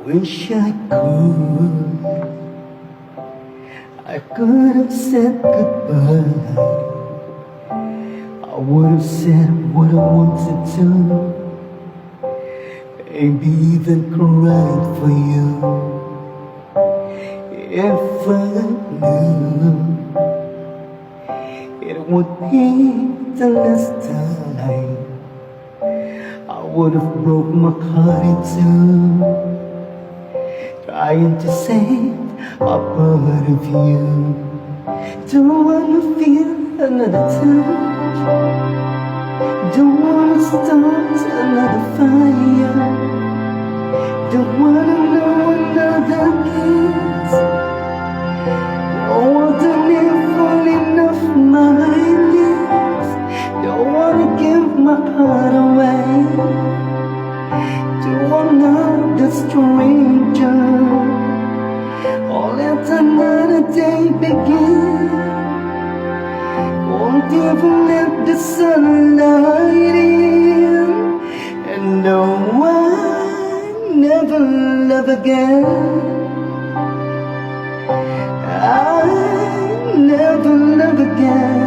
Wish I could have said goodbye. I would have said what I wanted to, maybe even cried for you. If I knew it would be the last time, I would have broke my heart in two, trying to save a part of you. Don't wanna feel another touch, don't wanna start another fire, don't wanna know another kiss, don't want to live falling off my knees, don't wanna give my heart away to another stranger, or let another day begin. Won't even let the sunlight in, and no, I never love again. I never love again.